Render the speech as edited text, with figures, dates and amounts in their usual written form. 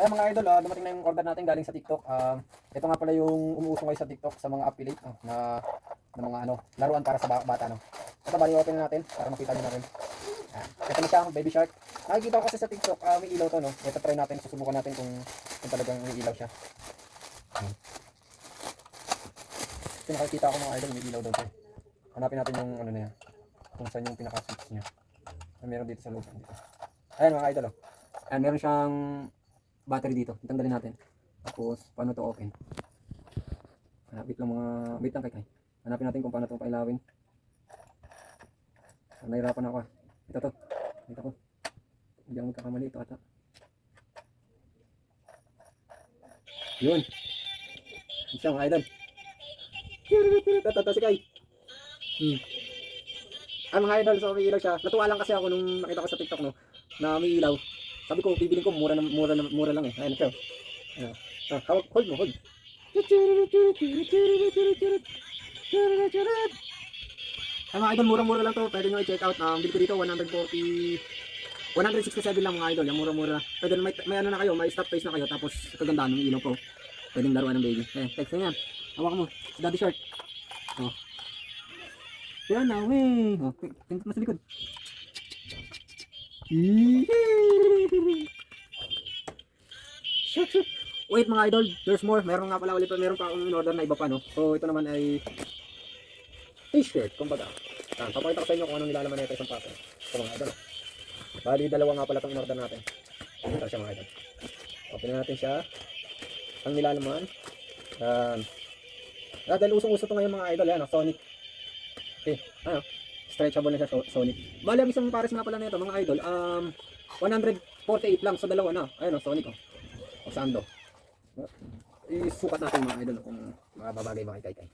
Ay mga idol, dumating na yung order natin galing sa TikTok. Ito nga pala yung umuusong ngayon sa TikTok sa mga affiliate na mga laruan para sa bata no. Ito bali open na natin para makita niyo na rin. Ito na siya, baby shark. Nakikita ko kasi sa TikTok, may ilaw to no. Ito try natin, susubukan natin kung talagang may ilaw siya. Ito nakikita ko mga idol, may ilaw daw to. Hanapin natin yung ano na yan. Kung saan yung pinaka-switch niya. Meron dito sa loob dito. Ayan mga idol Ayan, meron siyang battery dito. Tanggalin natin. Tapos paano to open? Wait lang kay. Hanapin natin kung paano to pailawin. Nahirapan ako. Ito to. Dito ko. Hindi ako magkakamali ito ata. Yun. Isa mga idol. Tata si Kai. Mga idol, so may ilaw siya. Natuwa lang kasi ako nung nakita ko sa TikTok no, na may ilaw. Sabi ko, bibiling ko mura lang eh. Ayan, ito. Hold mo. Mga idol, mura-mura lang to. Pwede nyo i-check out. Bili ko dito 167 lang mga idol. Yung mura-mura. Pwede may ano na kayo, may stop face na kayo. Tapos kagandaan ng ilaw ko. Pwedeng laruan ng baby. Text na yan. Hawak mo. Si Daddy Shark. Yan na, wey. Tingnan mo sa likod. Shoot. Wait mga idol, there's more. Meron nga pala ulit pa, meron pa akong in-order na iba pa no. So ito naman ay t-shirt, kumbaga. Papakita ko sa inyo kung anong nilalaman nito isang paso. Ito mga idol. Bali, dalawa nga pala itong in-order natin. Ito siya mga idol. Open natin siya. Ang nilalaman. Dahil usong-uso ito ngayon mga idol. Yan, Sonic. Okay, stretchable na siya, Sonic. Bali, ang isang pares nga pala nito mga idol. 148 lang sa dalawa na. Ayun Sonic o Sando. Isukat natin mga idol kung makababagay ba kay Kai.